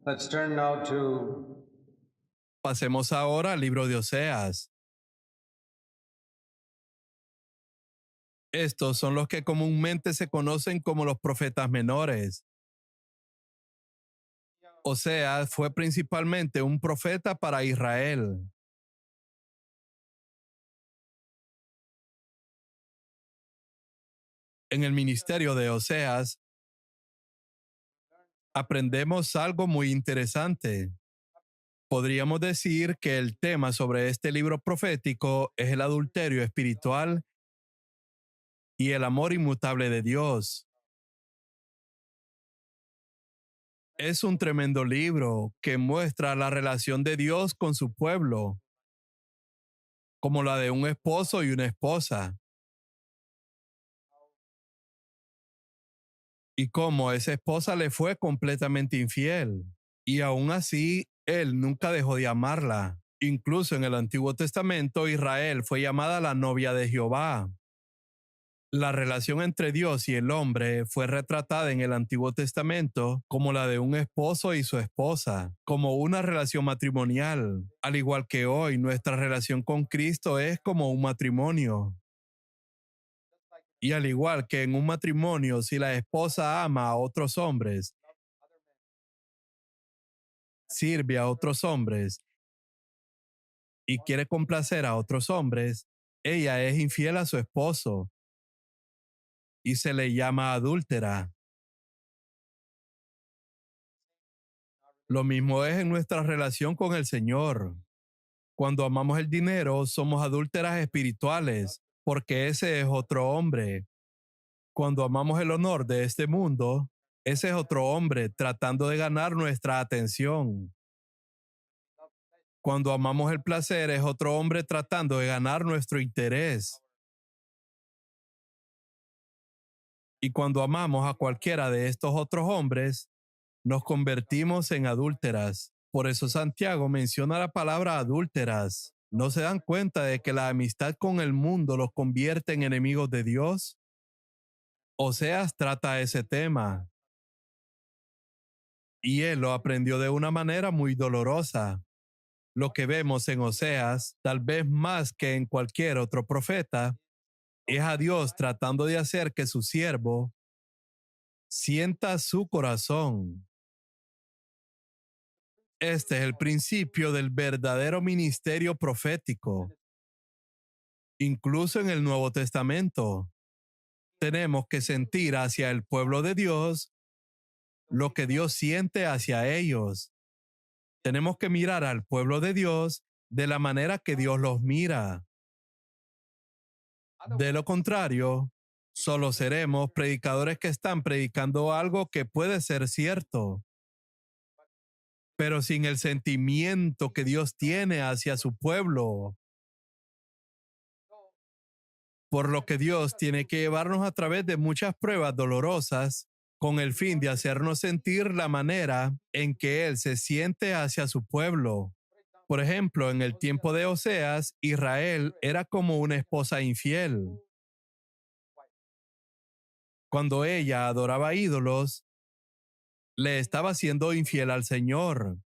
Let's turn now to Pasemos ahora al libro de Oseas. Estos son los que comúnmente se conocen como los profetas menores. Oseas fue principalmente un profeta para Israel. En el ministerio de Oseas aprendemos algo muy interesante. Podríamos decir que el tema sobre este libro profético es el adulterio espiritual y el amor inmutable de Dios. Es un tremendo libro que muestra la relación de Dios con su pueblo, como la de un esposo y una esposa, y cómo esa esposa le fue completamente infiel, y aún así él nunca dejó de amarla. Incluso en el Antiguo Testamento, Israel fue llamada la novia de Jehová. La relación entre Dios y el hombre fue retratada en el Antiguo Testamento como la de un esposo y su esposa, como una relación matrimonial, al igual que hoy nuestra relación con Cristo es como un matrimonio. Y al igual que en un matrimonio, si la esposa ama a otros hombres, sirve a otros hombres y quiere complacer a otros hombres, ella es infiel a su esposo y se le llama adúltera. Lo mismo es en nuestra relación con el Señor. Cuando amamos el dinero, somos adúlteras espirituales, porque ese es otro hombre. Cuando amamos el honor de este mundo, ese es otro hombre tratando de ganar nuestra atención. Cuando amamos el placer, es otro hombre tratando de ganar nuestro interés. Y cuando amamos a cualquiera de estos otros hombres, nos convertimos en adúlteras. Por eso Santiago menciona la palabra adúlteras. ¿No se dan cuenta de que la amistad con el mundo los convierte en enemigos de Dios? Oseas trata ese tema y él lo aprendió de una manera muy dolorosa. Lo que vemos en Oseas, tal vez más que en cualquier otro profeta, es a Dios tratando de hacer que su siervo sienta su corazón. Este es el principio del verdadero ministerio profético. Incluso en el Nuevo Testamento, tenemos que sentir hacia el pueblo de Dios lo que Dios siente hacia ellos. Tenemos que mirar al pueblo de Dios de la manera que Dios los mira. De lo contrario, solo seremos predicadores que están predicando algo que puede ser cierto, pero sin el sentimiento que Dios tiene hacia su pueblo. Por lo que Dios tiene que llevarnos a través de muchas pruebas dolorosas con el fin de hacernos sentir la manera en que Él se siente hacia su pueblo. Por ejemplo, en el tiempo de Oseas, Israel era como una esposa infiel. Cuando ella adoraba ídolos, le estaba siendo infiel al Señor.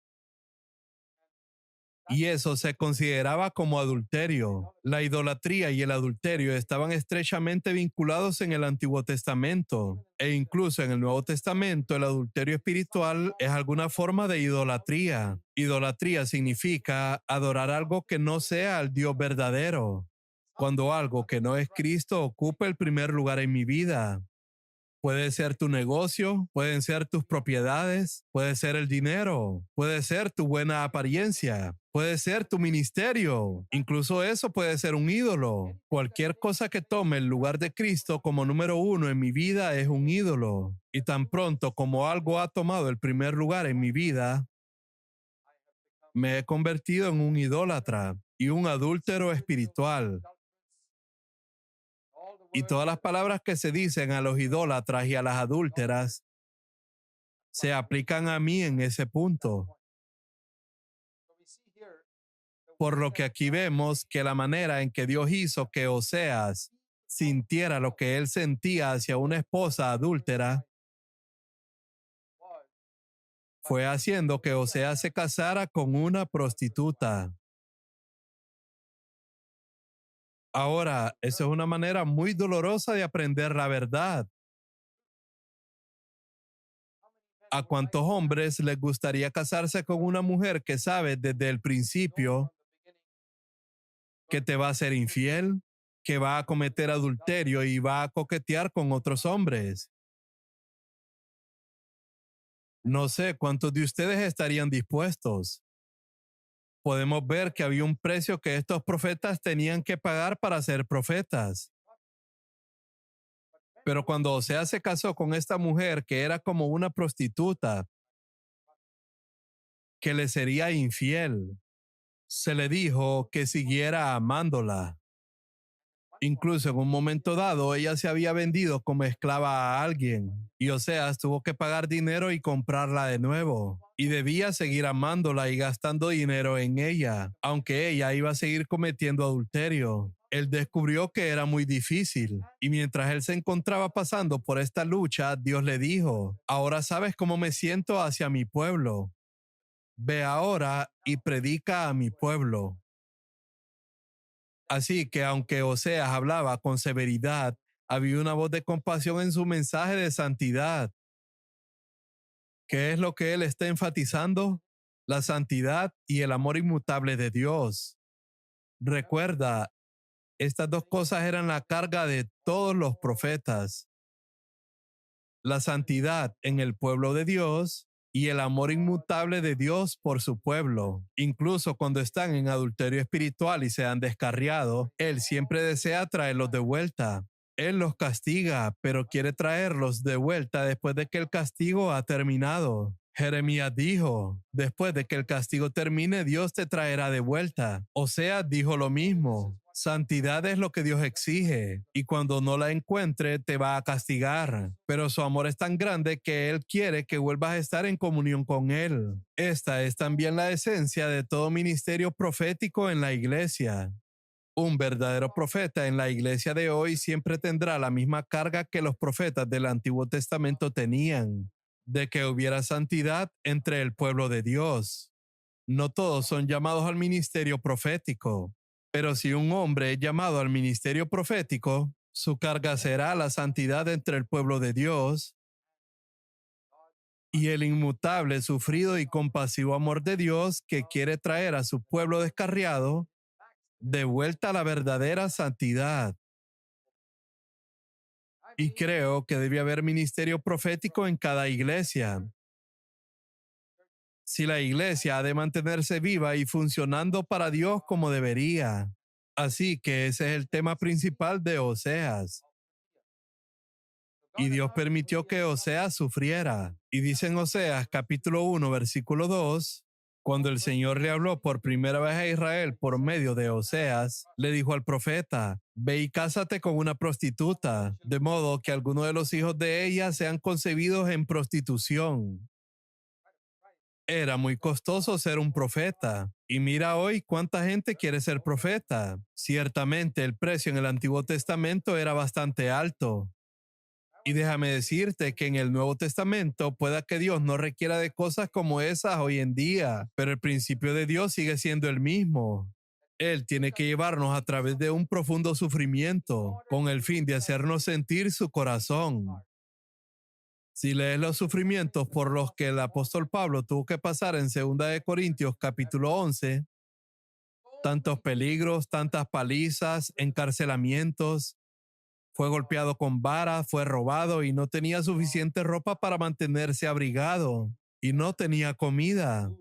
Y eso se consideraba como adulterio. La idolatría y el adulterio estaban estrechamente vinculados en el Antiguo Testamento. E incluso en el Nuevo Testamento, el adulterio espiritual es alguna forma de idolatría. Idolatría significa adorar algo que no sea el Dios verdadero. Cuando algo que no es Cristo ocupa el primer lugar en mi vida. Puede ser tu negocio, pueden ser tus propiedades, puede ser el dinero, puede ser tu buena apariencia, puede ser tu ministerio. Incluso eso puede ser un ídolo. Cualquier cosa que tome el lugar de Cristo como número uno en mi vida es un ídolo. Y tan pronto como algo ha tomado el primer lugar en mi vida, me he convertido en un idólatra y un adúltero espiritual. Y todas las palabras que se dicen a los idólatras y a las adúlteras se aplican a mí en ese punto. Por lo que aquí vemos que la manera en que Dios hizo que Oseas sintiera lo que él sentía hacia una esposa adúltera fue haciendo que Oseas se casara con una prostituta. Ahora, eso es una manera muy dolorosa de aprender la verdad. ¿A cuántos hombres les gustaría casarse con una mujer que sabe desde el principio que te va a ser infiel, que va a cometer adulterio y va a coquetear con otros hombres? No sé cuántos de ustedes estarían dispuestos. Podemos ver que había un precio que estos profetas tenían que pagar para ser profetas. Pero cuando Oseas se casó con esta mujer que era como una prostituta, que le sería infiel, se le dijo que siguiera amándola. Incluso en un momento dado, ella se había vendido como esclava a alguien y Oseas tuvo que pagar dinero y comprarla de nuevo. Y debía seguir amándola y gastando dinero en ella, aunque ella iba a seguir cometiendo adulterio. Él descubrió que era muy difícil y mientras él se encontraba pasando por esta lucha, Dios le dijo, ahora sabes cómo me siento hacia mi pueblo. Ve ahora y predica a mi pueblo. Así que aunque Oseas hablaba con severidad, había una voz de compasión en su mensaje de santidad. ¿Qué es lo que él está enfatizando? La santidad y el amor inmutable de Dios. Recuerda, estas dos cosas eran la carga de todos los profetas. La santidad en el pueblo de Dios y el amor inmutable de Dios por su pueblo. Incluso cuando están en adulterio espiritual y se han descarriado, Él siempre desea traerlos de vuelta. Él los castiga, pero quiere traerlos de vuelta después de que el castigo ha terminado. Jeremías dijo, después de que el castigo termine, Dios te traerá de vuelta. Oseas dijo lo mismo. Santidad es lo que Dios exige y cuando no la encuentre te va a castigar. Pero su amor es tan grande que Él quiere que vuelvas a estar en comunión con Él. Esta es también la esencia de todo ministerio profético en la iglesia. Un verdadero profeta en la iglesia de hoy siempre tendrá la misma carga que los profetas del Antiguo Testamento tenían, de que hubiera santidad entre el pueblo de Dios. No todos son llamados al ministerio profético, pero si un hombre es llamado al ministerio profético, su carga será la santidad entre el pueblo de Dios y el inmutable, sufrido y compasivo amor de Dios que quiere traer a su pueblo descarriado de vuelta a la verdadera santidad. Y creo que debe haber ministerio profético en cada iglesia. Si la iglesia ha de mantenerse viva y funcionando para Dios como debería. Así que ese es el tema principal de Oseas. Y Dios permitió que Oseas sufriera. Y dice en Oseas capítulo 1, versículo 2, cuando el Señor le habló por primera vez a Israel por medio de Oseas, le dijo al profeta, ve y cásate con una prostituta, de modo que alguno de los hijos de ella sean concebidos en prostitución. Era muy costoso ser un profeta. Y mira hoy cuánta gente quiere ser profeta. Ciertamente el precio en el Antiguo Testamento era bastante alto. Y déjame decirte que en el Nuevo Testamento pueda que Dios no requiera de cosas como esas hoy en día, pero el principio de Dios sigue siendo el mismo. Él tiene que llevarnos a través de un profundo sufrimiento con el fin de hacernos sentir su corazón. Si lees los sufrimientos por los que el apóstol Pablo tuvo que pasar en 2 Corintios capítulo 11, tantos peligros, tantas palizas, encarcelamientos, fue golpeado con vara, fue robado y no tenía suficiente ropa para mantenerse abrigado y no tenía comida.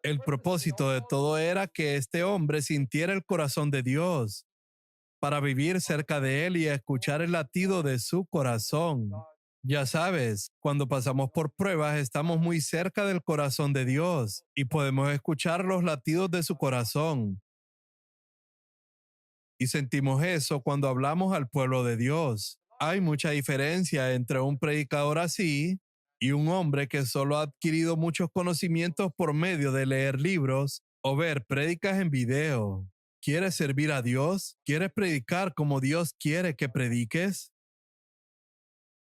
El propósito de todo era que este hombre sintiera el corazón de Dios para vivir cerca de él y escuchar el latido de su corazón. Ya sabes, cuando pasamos por pruebas estamos muy cerca del corazón de Dios y podemos escuchar los latidos de su corazón. Y sentimos eso cuando hablamos al pueblo de Dios. Hay mucha diferencia entre un predicador así y un hombre que solo ha adquirido muchos conocimientos por medio de leer libros o ver prédicas en video. ¿Quieres servir a Dios? ¿Quieres predicar como Dios quiere que prediques?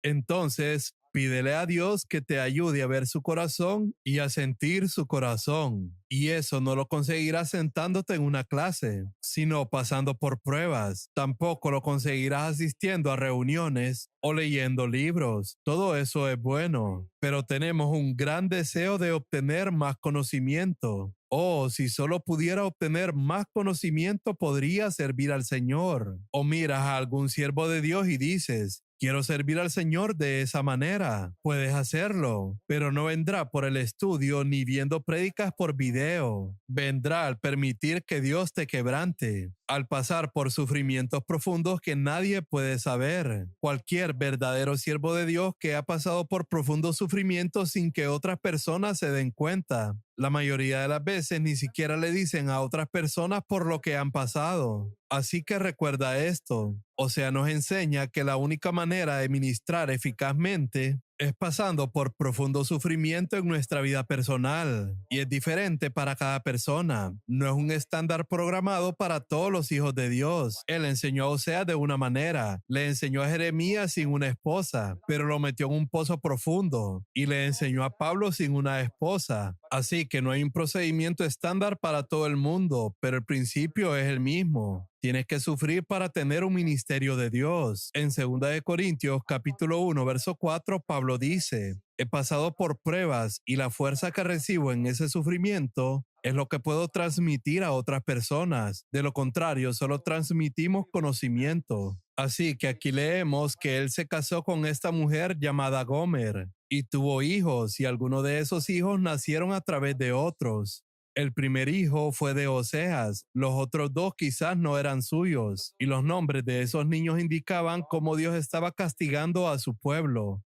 Entonces, Pídele a Dios que te ayude a ver su corazón y a sentir su corazón. Y eso no lo conseguirás sentándote en una clase, sino pasando por pruebas. Tampoco lo conseguirás asistiendo a reuniones o leyendo libros. Todo eso es bueno, pero tenemos un gran deseo de obtener más conocimiento. Oh, si solo pudiera obtener más conocimiento, podría servir al Señor. O miras a algún siervo de Dios y dices, quiero servir al Señor de esa manera. Puedes hacerlo, pero no vendrá por el estudio ni viendo prédicas por video. Vendrá al permitir que Dios te quebrante, al pasar por sufrimientos profundos que nadie puede saber. Cualquier verdadero siervo de Dios que ha pasado por profundos sufrimientos sin que otras personas se den cuenta. La mayoría de las veces ni siquiera le dicen a otras personas por lo que han pasado. Así que recuerda esto. O sea, nos enseña que la única manera de ministrar eficazmente es pasando por profundo sufrimiento en nuestra vida personal. Y es diferente para cada persona. No es un estándar programado para todos los hijos de Dios. Él enseñó a Oseas de una manera. Le enseñó a Jeremías sin una esposa, pero lo metió en un pozo profundo. Y le enseñó a Pablo sin una esposa. Así que no hay un procedimiento estándar para todo el mundo, pero el principio es el mismo. Tienes que sufrir para tener un ministerio de Dios. En 2 Corintios capítulo 1, verso 4, Pablo dice, he pasado por pruebas y la fuerza que recibo en ese sufrimiento es lo que puedo transmitir a otras personas. De lo contrario, solo transmitimos conocimiento. Así que aquí leemos que él se casó con esta mujer llamada Gomer y tuvo hijos, y algunos de esos hijos nacieron a través de otros. El primer hijo fue de Oseas, los otros dos quizás no eran suyos, y los nombres de esos niños indicaban cómo Dios estaba castigando a su pueblo.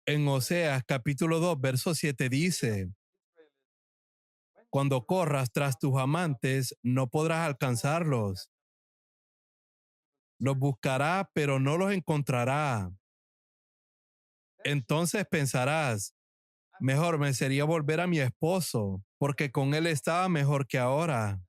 En Oseas capítulo 2, verso 7 dice, cuando corras tras tus amantes, no podrás alcanzarlos. Los buscará, pero no los encontrará. Entonces pensarás, mejor me sería volver a mi esposo, porque con él estaba mejor que ahora.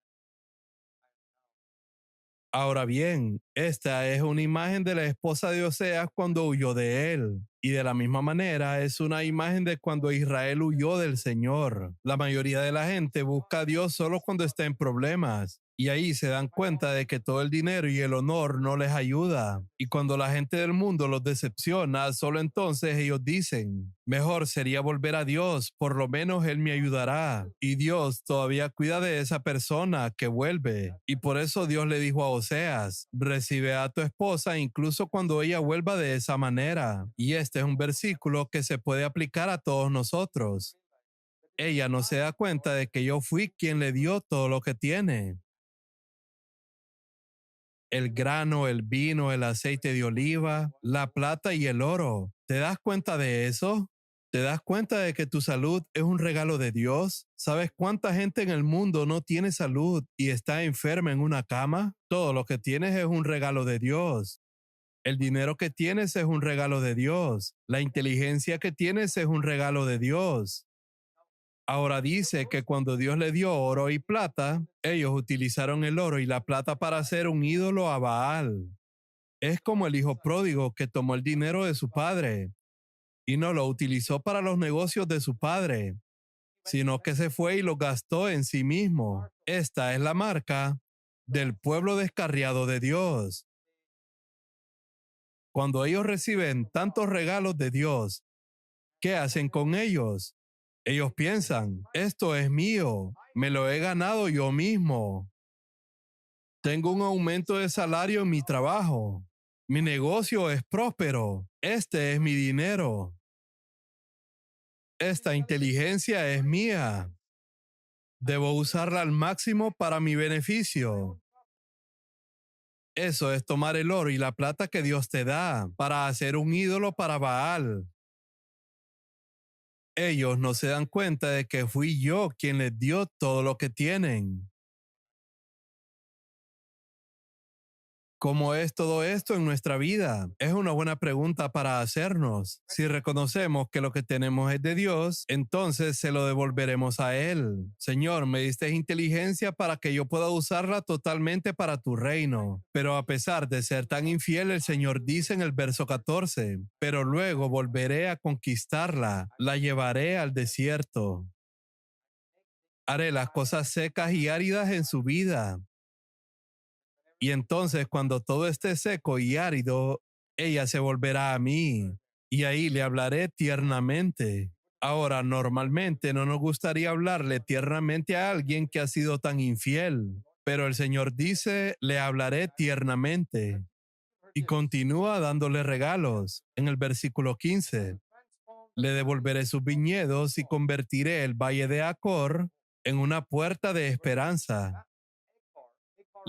Ahora bien, esta es una imagen de la esposa de Oseas cuando huyó de él. Y de la misma manera es una imagen de cuando Israel huyó del Señor. La mayoría de la gente busca a Dios solo cuando está en problemas. Y ahí se dan cuenta de que todo el dinero y el honor no les ayuda. Y cuando la gente del mundo los decepciona, solo entonces ellos dicen, mejor sería volver a Dios, por lo menos Él me ayudará. Y Dios todavía cuida de esa persona que vuelve. Y por eso Dios le dijo a Oseas, recibe a tu esposa incluso cuando ella vuelva de esa manera. Y este es un versículo que se puede aplicar a todos nosotros. Ella no se da cuenta de que yo fui quien le dio todo lo que tiene. El grano, el vino, el aceite de oliva, la plata y el oro. ¿Te das cuenta de eso? ¿Te das cuenta de que tu salud es un regalo de Dios? ¿Sabes cuánta gente en el mundo no tiene salud y está enferma en una cama? Todo lo que tienes es un regalo de Dios. El dinero que tienes es un regalo de Dios. La inteligencia que tienes es un regalo de Dios. Ahora dice que cuando Dios le dio oro y plata, ellos utilizaron el oro y la plata para hacer un ídolo a Baal. Es como el hijo pródigo que tomó el dinero de su padre y no lo utilizó para los negocios de su padre, sino que se fue y lo gastó en sí mismo. Esta es la marca del pueblo descarriado de Dios. Cuando ellos reciben tantos regalos de Dios, ¿qué hacen con ellos? Ellos piensan, esto es mío, me lo he ganado yo mismo. Tengo un aumento de salario en mi trabajo. Mi negocio es próspero. Este es mi dinero. Esta inteligencia es mía. Debo usarla al máximo para mi beneficio. Eso es tomar el oro y la plata que Dios te da para hacer un ídolo para Baal. Ellos no se dan cuenta de que fui yo quien les dio todo lo que tienen. ¿Cómo es todo esto en nuestra vida? Es una buena pregunta para hacernos. Si reconocemos que lo que tenemos es de Dios, entonces se lo devolveremos a Él. Señor, me diste inteligencia para que yo pueda usarla totalmente para tu reino. Pero a pesar de ser tan infiel, el Señor dice en el verso 14, pero luego volveré a conquistarla, la llevaré al desierto. Haré las cosas secas y áridas en su vida. Y entonces cuando todo esté seco y árido, ella se volverá a mí y ahí le hablaré tiernamente. Ahora, normalmente no nos gustaría hablarle tiernamente a alguien que ha sido tan infiel, pero el Señor dice, le hablaré tiernamente y continúa dándole regalos. En el versículo 15, le devolveré sus viñedos y convertiré el valle de Acor en una puerta de esperanza.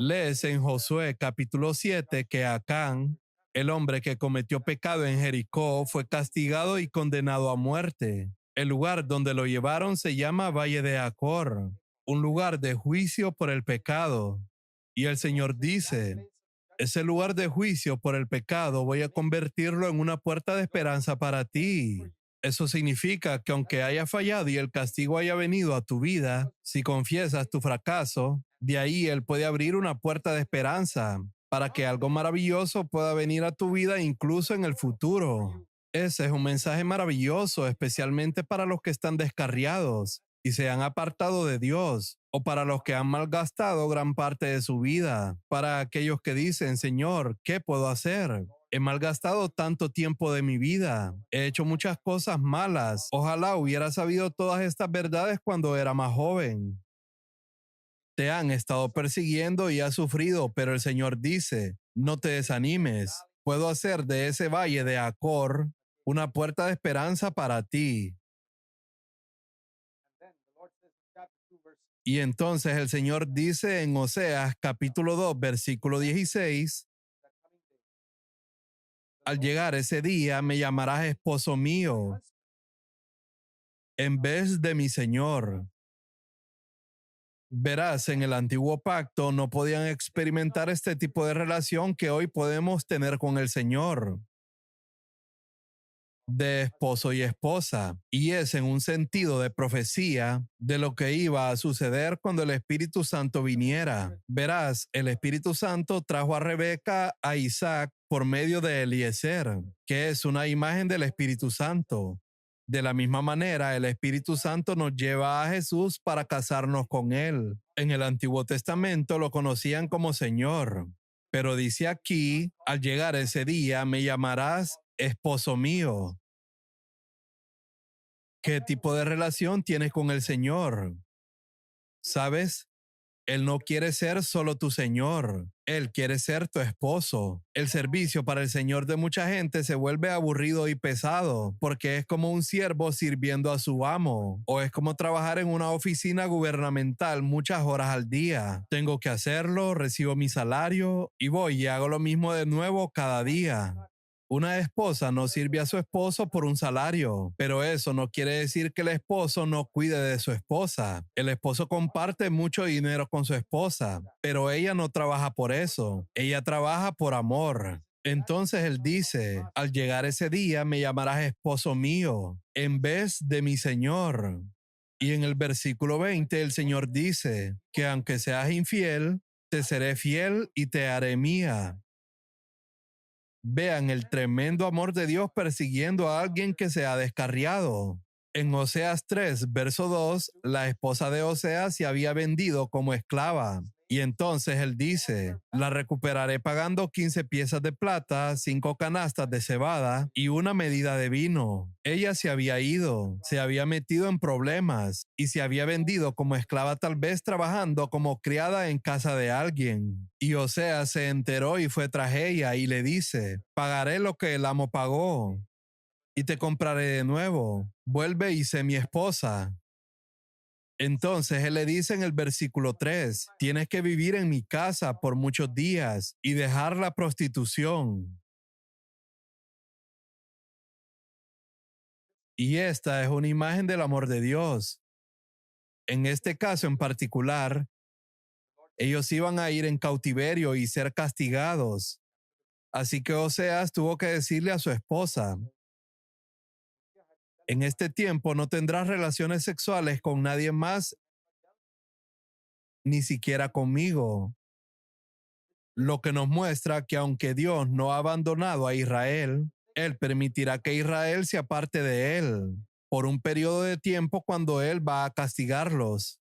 Lees en Josué capítulo 7 que Acán, el hombre que cometió pecado en Jericó, fue castigado y condenado a muerte. El lugar donde lo llevaron se llama Valle de Acor, un lugar de juicio por el pecado. Y el Señor dice, ese lugar de juicio por el pecado voy a convertirlo en una puerta de esperanza para ti. Eso significa que aunque haya fallado y el castigo haya venido a tu vida, si confiesas tu fracaso, de ahí Él puede abrir una puerta de esperanza para que algo maravilloso pueda venir a tu vida incluso en el futuro. Ese es un mensaje maravilloso, especialmente para los que están descarriados y se han apartado de Dios, o para los que han malgastado gran parte de su vida, para aquellos que dicen, Señor, ¿qué puedo hacer? He malgastado tanto tiempo de mi vida. He hecho muchas cosas malas. Ojalá hubiera sabido todas estas verdades cuando era más joven. Te han estado persiguiendo y has sufrido, pero el Señor dice, no te desanimes. Puedo hacer de ese valle de Acor una puerta de esperanza para ti. Y entonces el Señor dice en Oseas capítulo 2, versículo 16, al llegar ese día me llamarás esposo mío en vez de mi Señor. Verás, en el antiguo pacto no podían experimentar este tipo de relación que hoy podemos tener con el Señor, de esposo y esposa, y es en un sentido de profecía de lo que iba a suceder cuando el Espíritu Santo viniera. Verás, el Espíritu Santo trajo a Rebeca a Isaac por medio de Eliezer, que es una imagen del Espíritu Santo. De la misma manera, el Espíritu Santo nos lleva a Jesús para casarnos con Él. En el Antiguo Testamento lo conocían como Señor, pero dice aquí, al llegar ese día me llamarás esposo mío. ¿Qué tipo de relación tienes con el Señor? ¿Sabes? Él no quiere ser solo tu Señor, Él quiere ser tu esposo. El servicio para el Señor de mucha gente se vuelve aburrido y pesado porque es como un siervo sirviendo a su amo, o es como trabajar en una oficina gubernamental muchas horas al día. Tengo que hacerlo, recibo mi salario y voy y hago lo mismo de nuevo cada día. Una esposa no sirve a su esposo por un salario, pero eso no quiere decir que el esposo no cuide de su esposa. El esposo comparte mucho dinero con su esposa, pero ella no trabaja por eso. Ella trabaja por amor. Entonces él dice, al llegar ese día me llamarás esposo mío en vez de mi Señor. Y en el versículo 20 el Señor dice que aunque seas infiel, te seré fiel y te haré mía. Vean el tremendo amor de Dios persiguiendo a alguien que se ha descarriado. En Oseas 3, verso 2, la esposa de Oseas se había vendido como esclava. Y entonces él dice, la recuperaré pagando 15 piezas de plata, 5 canastas de cebada y una medida de vino. Ella se había ido, se había metido en problemas y se había vendido como esclava, tal vez trabajando como criada en casa de alguien. Y Oseas se enteró y fue tras ella y le dice, pagaré lo que el amo pagó y te compraré de nuevo. Vuelve y sé mi esposa. Entonces él le dice en el versículo 3, tienes que vivir en mi casa por muchos días y dejar la prostitución. Y esta es una imagen del amor de Dios. En este caso en particular, Ellos iban a ir en cautiverio y ser castigados. Así que Oseas tuvo que decirle a su esposa: en este tiempo no tendrás relaciones sexuales con nadie más, ni siquiera conmigo. Lo que nos muestra que aunque Dios no ha abandonado a Israel, Él permitirá que Israel se aparte de Él por un periodo de tiempo cuando Él va a castigarlos.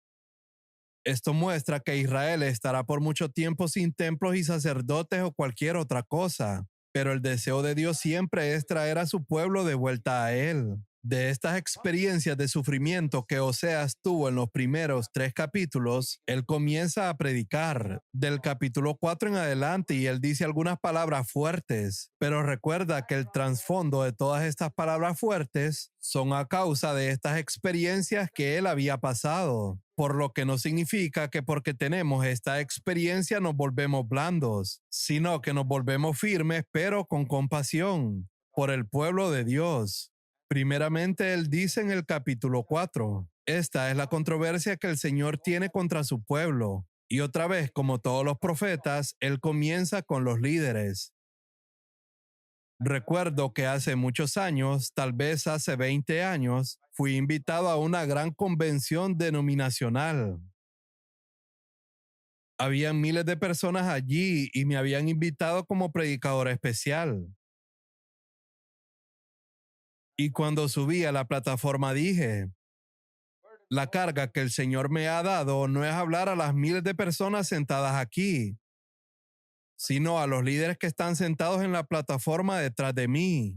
Esto muestra que Israel estará por mucho tiempo sin templos y sacerdotes o cualquier otra cosa, pero el deseo de Dios siempre es traer a su pueblo de vuelta a Él. De estas experiencias de sufrimiento que Oseas tuvo en los primeros 3 capítulos, él comienza a predicar del capítulo 4 en adelante y él dice algunas palabras fuertes, pero recuerda que el trasfondo de todas estas palabras fuertes son a causa de estas experiencias que él había pasado, por lo que no significa que porque tenemos esta experiencia nos volvemos blandos, sino que nos volvemos firmes pero con compasión por el pueblo de Dios. Primeramente, él dice en el capítulo 4, esta es la controversia que el Señor tiene contra su pueblo. Y otra vez, como todos los profetas, él comienza con los líderes. Recuerdo que hace muchos años, tal vez hace 20 años, fui invitado a una gran convención denominacional. Habían miles de personas allí y me habían invitado como predicador especial. Y cuando subí a la plataforma dije: la carga que el Señor me ha dado no es hablar a las miles de personas sentadas aquí, sino a los líderes que están sentados en la plataforma detrás de mí.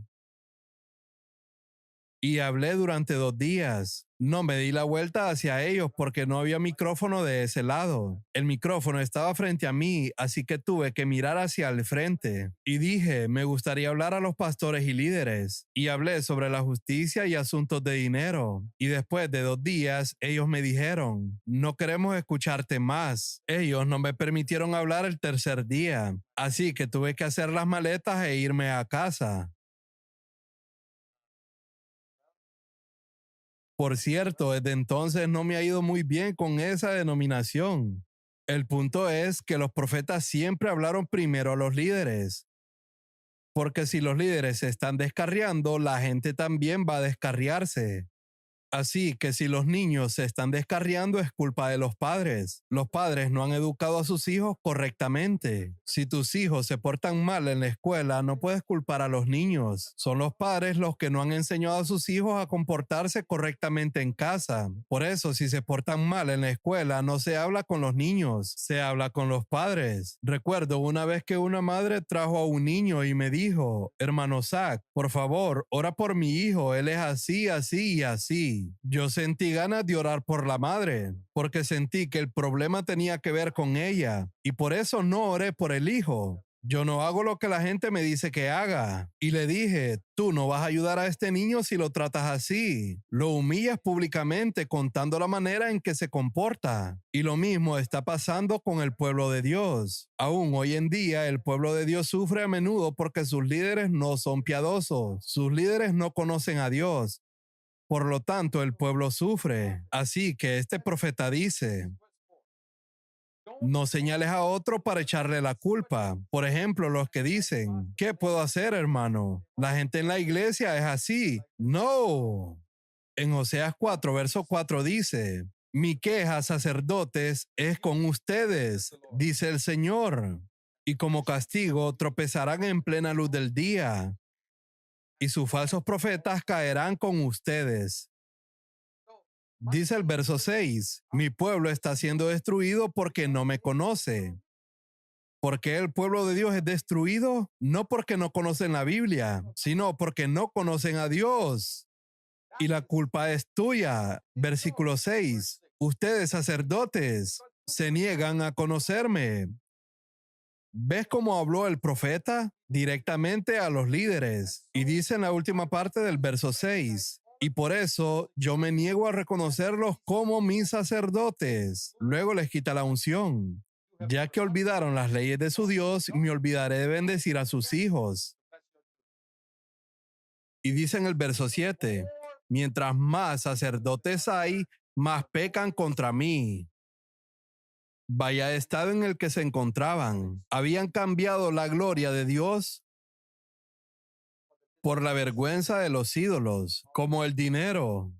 Y hablé durante 2 días. No me di la vuelta hacia ellos porque no había micrófono de ese lado. El micrófono estaba frente a mí, así que tuve que mirar hacia el frente. Y dije, me gustaría hablar a los pastores y líderes. Y hablé sobre la justicia y asuntos de dinero. Y después de 2 días, ellos me dijeron, no queremos escucharte más. Ellos no me permitieron hablar el tercer día. Así que tuve que hacer las maletas e irme a casa. Por cierto, desde entonces no me ha ido muy bien con esa denominación. El punto es que los profetas siempre hablaron primero a los líderes, porque si los líderes se están descarriando, la gente también va a descarriarse. Así que si los niños se están descarriando es culpa de los padres. Los padres no han educado a sus hijos correctamente. Si tus hijos se portan mal en la escuela, no puedes culpar a los niños. Son los padres los que no han enseñado a sus hijos a comportarse correctamente en casa. Por eso, si se portan mal en la escuela, no se habla con los niños, se habla con los padres. Recuerdo una vez que una madre trajo a un niño y me dijo, hermano Zach, por favor, ora por mi hijo, él es así, así y así. Yo sentí ganas de orar por la madre, porque sentí que el problema tenía que ver con ella, y por eso no oré por el hijo. Yo no hago lo que la gente me dice que haga. Y le dije, tú no vas a ayudar a este niño si lo tratas así. Lo humillas públicamente contando la manera en que se comporta. Y lo mismo está pasando con el pueblo de Dios. Aún hoy en día el pueblo de Dios sufre a menudo porque sus líderes no son piadosos. Sus líderes no conocen a Dios. Por lo tanto, el pueblo sufre. Así que este profeta dice, no señales a otro para echarle la culpa. Por ejemplo, los que dicen, ¿qué puedo hacer, hermano? La gente en la iglesia es así. No. En Oseas 4, verso 4 dice, mi queja, sacerdotes, es con ustedes, dice el Señor. Y como castigo tropezarán en plena luz del día, y sus falsos profetas caerán con ustedes. Dice el verso 6, mi pueblo está siendo destruido porque no me conoce. ¿Por qué el pueblo de Dios es destruido? No porque no conocen la Biblia, sino porque no conocen a Dios. Y la culpa es tuya. Versículo 6, ustedes sacerdotes se niegan a conocerme. ¿Ves cómo habló el profeta? Directamente a los líderes. Y dice en la última parte del verso 6, y por eso yo me niego a reconocerlos como mis sacerdotes. Luego les quita la unción. Ya que olvidaron las leyes de su Dios, me olvidaré de bendecir a sus hijos. Y dice en el verso 7, mientras más sacerdotes hay, más pecan contra mí. Vaya estado en el que se encontraban. Habían cambiado la gloria de Dios por la vergüenza de los ídolos, como el dinero.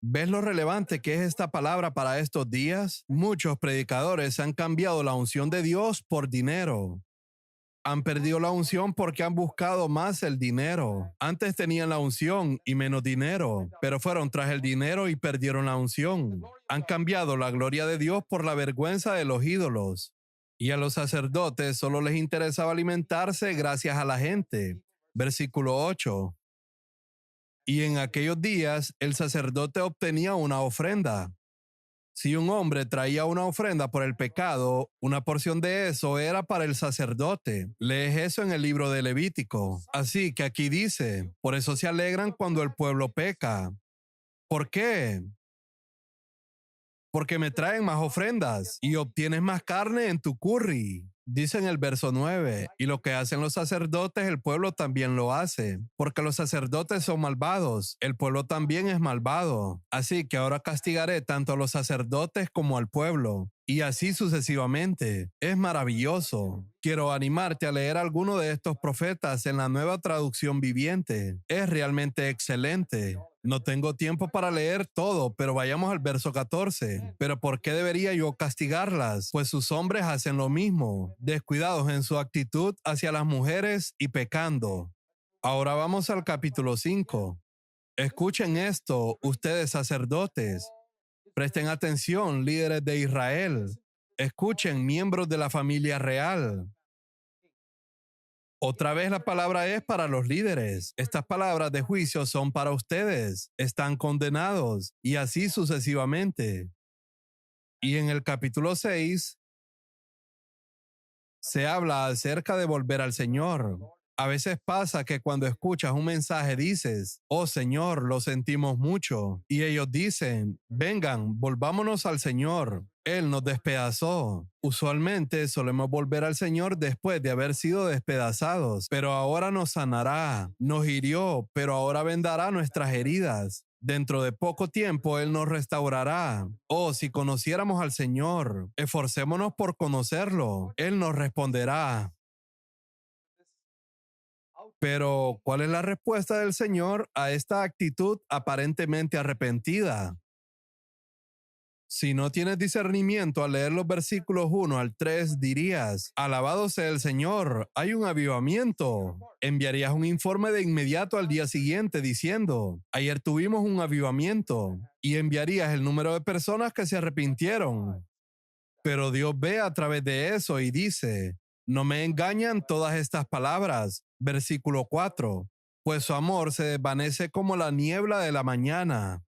¿Ves lo relevante que es esta palabra para estos días? Muchos predicadores han cambiado la unción de Dios por dinero. Han perdido la unción porque han buscado más el dinero. Antes tenían la unción y menos dinero, pero fueron tras el dinero y perdieron la unción. Han cambiado la gloria de Dios por la vergüenza de los ídolos. Y a los sacerdotes solo les interesaba alimentarse gracias a la gente. Versículo 8. Y en aquellos días el sacerdote obtenía una ofrenda. Si un hombre traía una ofrenda por el pecado, una porción de eso era para el sacerdote. Lees eso en el libro de Levítico. Así que aquí dice, por eso se alegran cuando el pueblo peca. ¿Por qué? Porque me traen más ofrendas y obtienes más carne en tu curry. Dice en el verso 9, y lo que hacen los sacerdotes, el pueblo también lo hace, porque los sacerdotes son malvados, el pueblo también es malvado. Así que ahora castigaré tanto a los sacerdotes como al pueblo, y así sucesivamente. Es maravilloso. Quiero animarte a leer alguno de estos profetas en la Nueva Traducción Viviente. Es realmente excelente. No tengo tiempo para leer todo, pero vayamos al verso 14. ¿Pero por qué debería yo castigarlas? Pues sus hombres hacen lo mismo, descuidados en su actitud hacia las mujeres y pecando. Ahora vamos al capítulo 5. Escuchen esto, ustedes sacerdotes. Presten atención, líderes de Israel. Escuchen, miembros de la familia real. Otra vez la palabra es para los líderes. Estas palabras de juicio son para ustedes. Están condenados y así sucesivamente. Y en el capítulo 6 se habla acerca de volver al Señor. A veces pasa que cuando escuchas un mensaje dices, oh Señor, lo sentimos mucho. Y ellos dicen, vengan, volvámonos al Señor. Él nos despedazó. Usualmente solemos volver al Señor después de haber sido despedazados, pero ahora nos sanará, nos hirió, pero ahora vendará nuestras heridas. Dentro de poco tiempo Él nos restaurará. Oh, si conociéramos al Señor, esforcémonos por conocerlo. Él nos responderá. Pero, ¿cuál es la respuesta del Señor a esta actitud aparentemente arrepentida? Si no tienes discernimiento al leer los versículos 1 al 3, dirías, alabado sea el Señor, hay un avivamiento. Enviarías un informe de inmediato al día siguiente diciendo, ayer tuvimos un avivamiento, y enviarías el número de personas que se arrepintieron. Pero Dios ve a través de eso y dice, no me engañan todas estas palabras. Versículo 4, pues su amor se desvanece como la niebla de la mañana.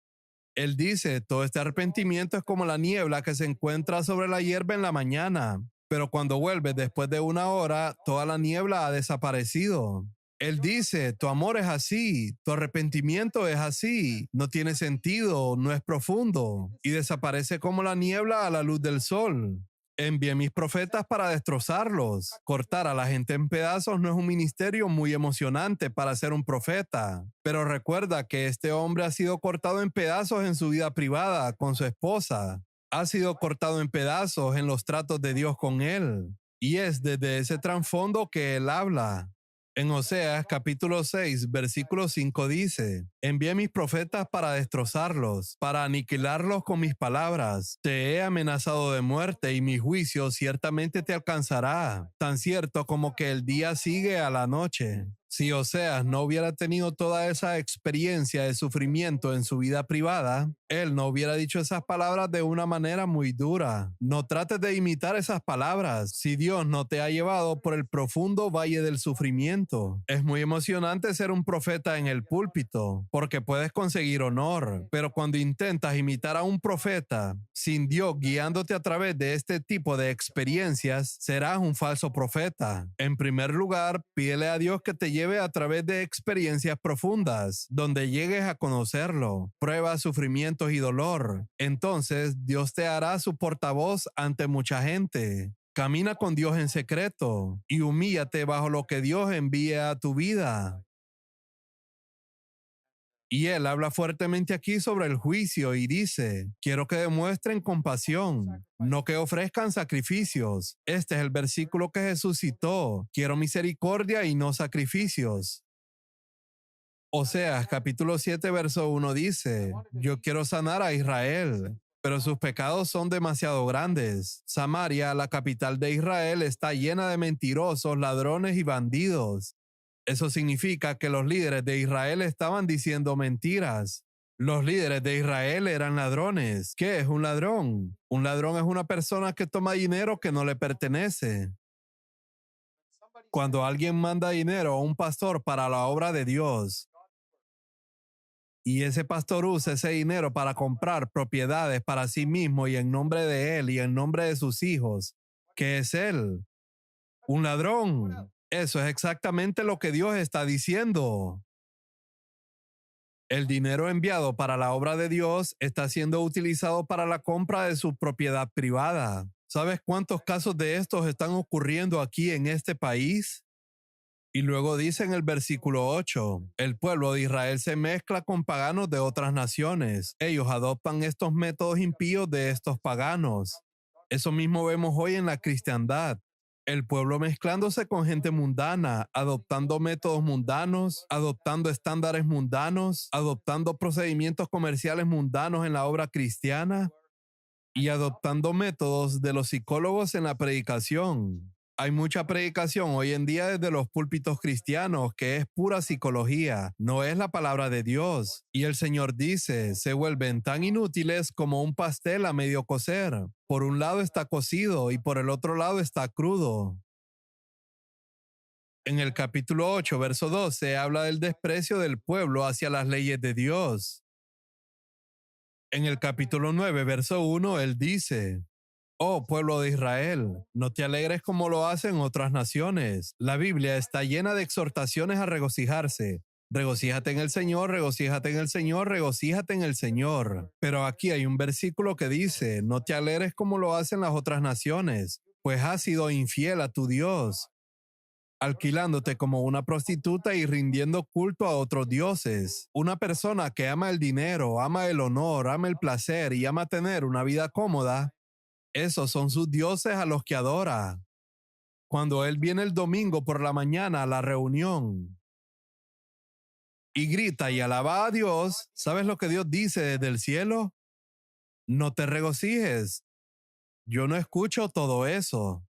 Él dice, todo este arrepentimiento es como la niebla que se encuentra sobre la hierba en la mañana, pero cuando vuelve después de una hora, toda la niebla ha desaparecido. Él dice, tu amor es así, tu arrepentimiento es así, no tiene sentido, no es profundo, y desaparece como la niebla a la luz del sol. Envié mis profetas para destrozarlos. Cortar a la gente en pedazos no es un ministerio muy emocionante para ser un profeta. Pero recuerda que este hombre ha sido cortado en pedazos en su vida privada con su esposa. Ha sido cortado en pedazos en los tratos de Dios con él. Y es desde ese trasfondo que él habla. En Oseas capítulo 6, versículo 5 dice, envié mis profetas para destrozarlos, para aniquilarlos con mis palabras. Te he amenazado de muerte y mi juicio ciertamente te alcanzará, tan cierto como que el día sigue a la noche. Si Oseas no hubiera tenido toda esa experiencia de sufrimiento en su vida privada, él no hubiera dicho esas palabras de una manera muy dura. No trates de imitar esas palabras si Dios no te ha llevado por el profundo valle del sufrimiento. Es muy emocionante ser un profeta en el púlpito, porque puedes conseguir honor, pero cuando intentas imitar a un profeta, sin Dios guiándote a través de este tipo de experiencias, serás un falso profeta. En primer lugar, pídele a Dios que te lleve a través de experiencias profundas, donde llegues a conocerlo, pruebas, sufrimientos y dolor. Entonces, Dios te hará su portavoz ante mucha gente. Camina con Dios en secreto y humíllate bajo lo que Dios envía a tu vida. Y él habla fuertemente aquí sobre el juicio y dice, quiero que demuestren compasión, no que ofrezcan sacrificios. Este es el versículo que Jesús citó. Quiero misericordia y no sacrificios. Oseas capítulo 7 verso 1 dice, yo quiero sanar a Israel, pero sus pecados son demasiado grandes. Samaria, la capital de Israel, está llena de mentirosos, ladrones y bandidos. Eso significa que los líderes de Israel estaban diciendo mentiras. Los líderes de Israel eran ladrones. ¿Qué es un ladrón? Un ladrón es una persona que toma dinero que no le pertenece. Cuando alguien manda dinero a un pastor para la obra de Dios y ese pastor usa ese dinero para comprar propiedades para sí mismo y en nombre de él y en nombre de sus hijos, ¿qué es él? Un ladrón. Eso es exactamente lo que Dios está diciendo. El dinero enviado para la obra de Dios está siendo utilizado para la compra de su propiedad privada. ¿Sabes cuántos casos de estos están ocurriendo aquí en este país? Y luego dice en el versículo 8, el pueblo de Israel se mezcla con paganos de otras naciones. Ellos adoptan estos métodos impíos de estos paganos. Eso mismo vemos hoy en la cristiandad. El pueblo mezclándose con gente mundana, adoptando métodos mundanos, adoptando estándares mundanos, adoptando procedimientos comerciales mundanos en la obra cristiana y adoptando métodos de los psicólogos en la predicación. Hay mucha predicación hoy en día desde los púlpitos cristianos que es pura psicología, no es la palabra de Dios. Y el Señor dice, se vuelven tan inútiles como un pastel a medio cocer. Por un lado está cocido y por el otro lado está crudo. En el capítulo 8, verso 12, habla del desprecio del pueblo hacia las leyes de Dios. En el capítulo 9, verso 1, él dice, oh pueblo de Israel, no te alegres como lo hacen otras naciones. La Biblia está llena de exhortaciones a regocijarse. Regocíjate en el Señor, regocíjate en el Señor, regocíjate en el Señor. Pero aquí hay un versículo que dice, no te alegres como lo hacen las otras naciones, pues has sido infiel a tu Dios, alquilándote como una prostituta y rindiendo culto a otros dioses. Una persona que ama el dinero, ama el honor, ama el placer y ama tener una vida cómoda, esos son sus dioses a los que adora. Cuando él viene el domingo por la mañana a la reunión y grita y alaba a Dios, ¿sabes lo que Dios dice desde el cielo? No te regocijes. Yo no escucho todo eso.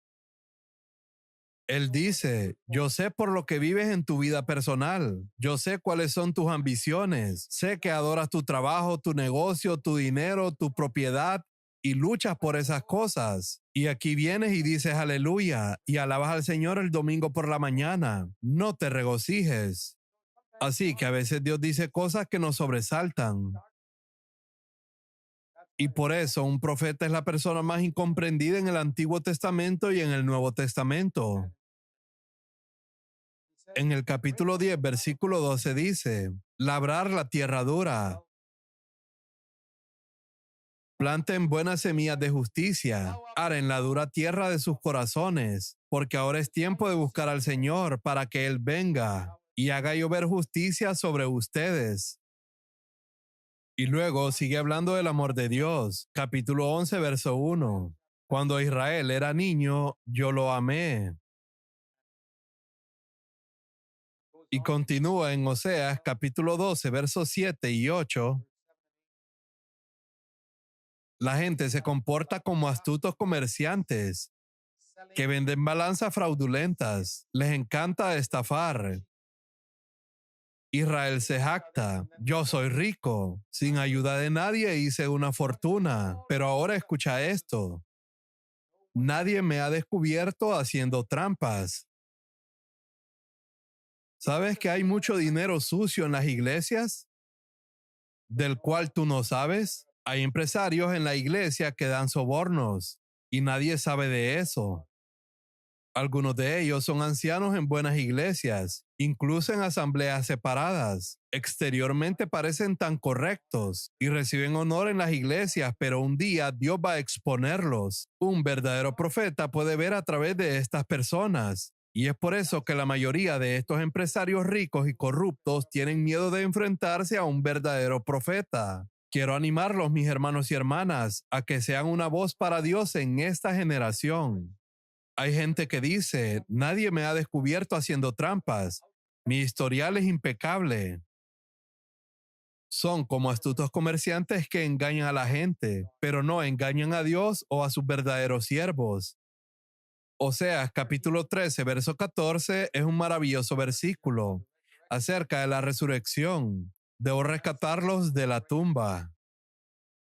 Él dice, yo sé por lo que vives en tu vida personal. Yo sé cuáles son tus ambiciones. Sé que adoras tu trabajo, tu negocio, tu dinero, tu propiedad y luchas por esas cosas. Y aquí vienes y dices aleluya y alabas al Señor el domingo por la mañana. No te regocijes. Así que a veces Dios dice cosas que nos sobresaltan. Y por eso un profeta es la persona más incomprendida en el Antiguo Testamento y en el Nuevo Testamento. En el capítulo 10, versículo 12 dice, labrar la tierra dura. Planten buenas semillas de justicia, aren la dura tierra de sus corazones, porque ahora es tiempo de buscar al Señor para que Él venga y haga llover justicia sobre ustedes. Y luego sigue hablando del amor de Dios. Capítulo 11, verso 1. Cuando Israel era niño, yo lo amé. Y continúa en Oseas, capítulo 12, versos 7 y 8. La gente se comporta como astutos comerciantes que venden balanzas fraudulentas. Les encanta estafar. Israel se jacta, yo soy rico, sin ayuda de nadie hice una fortuna, pero ahora escucha esto. Nadie me ha descubierto haciendo trampas. ¿Sabes que hay mucho dinero sucio en las iglesias? ¿Del cual tú no sabes? Hay empresarios en la iglesia que dan sobornos y nadie sabe de eso. Algunos de ellos son ancianos en buenas iglesias, incluso en asambleas separadas. Exteriormente parecen tan correctos y reciben honor en las iglesias, pero un día Dios va a exponerlos. Un verdadero profeta puede ver a través de estas personas Y es por eso que la mayoría de estos empresarios ricos y corruptos tienen miedo de enfrentarse a un verdadero profeta. Quiero animarlos, mis hermanos y hermanas, a que sean una voz para Dios en esta generación. Hay gente que dice, nadie me ha descubierto haciendo trampas. Mi historial es impecable. Son como astutos comerciantes que engañan a la gente, pero no engañan a Dios o a sus verdaderos siervos. Oseas capítulo 13, verso 14 es un maravilloso versículo acerca de la resurrección. Debo rescatarlos de la tumba.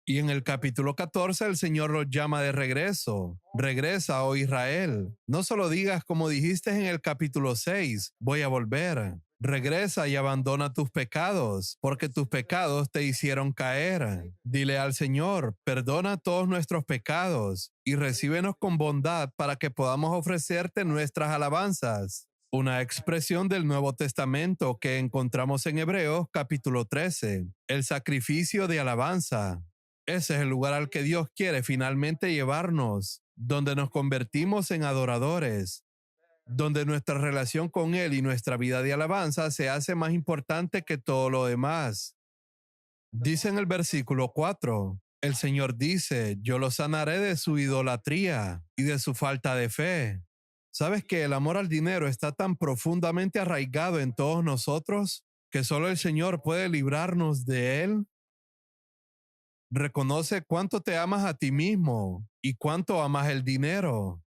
Y en el capítulo 14 el Señor los llama de regreso. Regresa, oh Israel. No solo digas como dijiste en el capítulo 6, voy a volver. Regresa y abandona tus pecados, porque tus pecados te hicieron caer. Dile al Señor, perdona todos nuestros pecados y recíbenos con bondad para que podamos ofrecerte nuestras alabanzas. Una expresión del Nuevo Testamento que encontramos en Hebreos capítulo 13, el sacrificio de alabanza. Ese es el lugar al que Dios quiere finalmente llevarnos, donde nos convertimos en adoradores, donde nuestra relación con Él y nuestra vida de alabanza se hace más importante que todo lo demás. Dice en el versículo 4, el Señor dice, yo los sanaré de su idolatría y de su falta de fe. ¿Sabes que el amor al dinero está tan profundamente arraigado en todos nosotros que solo el Señor puede librarnos de él? Reconoce cuánto te amas a ti mismo y cuánto amas el dinero.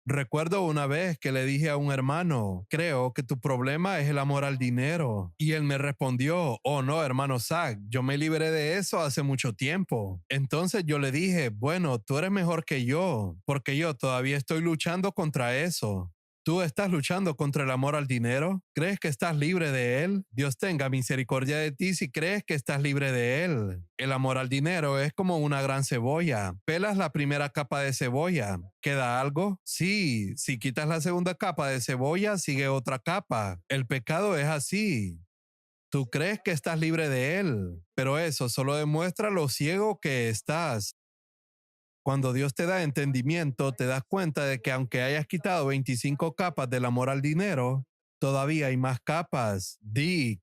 Recuerdo una vez que le dije a un hermano, creo que tu problema es el amor al dinero. Y él me respondió, oh no, hermano Zach, yo me libré de eso hace mucho tiempo. Entonces yo le dije, bueno, tú eres mejor que yo, porque yo todavía estoy luchando contra eso. ¿Tú estás luchando contra el amor al dinero? ¿Crees que estás libre de él? Dios tenga misericordia de ti si crees que estás libre de él. El amor al dinero es como una gran cebolla. Pelas la primera capa de cebolla. ¿Queda algo? Sí, si quitas la segunda capa de cebolla, sigue otra capa. El pecado es así. Tú crees que estás libre de él, pero eso solo demuestra lo ciego que estás. Cuando Dios te da entendimiento, te das cuenta de que aunque hayas quitado 25 capas del amor al dinero, todavía hay más capas.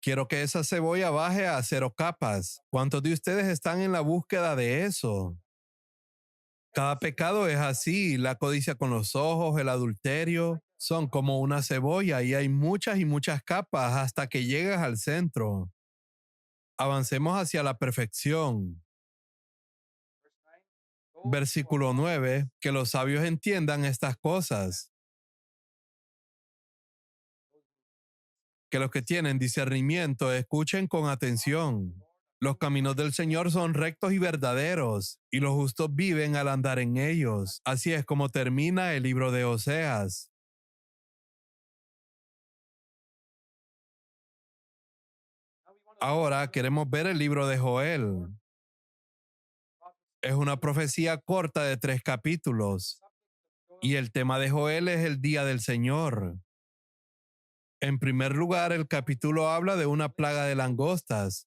Quiero que esa cebolla baje a 0 capas. ¿Cuántos de ustedes están en la búsqueda de eso? Cada pecado es así, la codicia con los ojos, el adulterio, son como una cebolla y hay muchas y muchas capas hasta que llegas al centro. Avancemos hacia la perfección. Versículo 9, que los sabios entiendan estas cosas, que los que tienen discernimiento escuchen con atención. Los caminos del Señor son rectos y verdaderos, y los justos viven al andar en ellos. Así es como termina el libro de Oseas. Ahora queremos ver el libro de Joel. Es una profecía corta de 3 capítulos, y el tema de Joel es el día del Señor. En primer lugar, el capítulo habla de una plaga de langostas.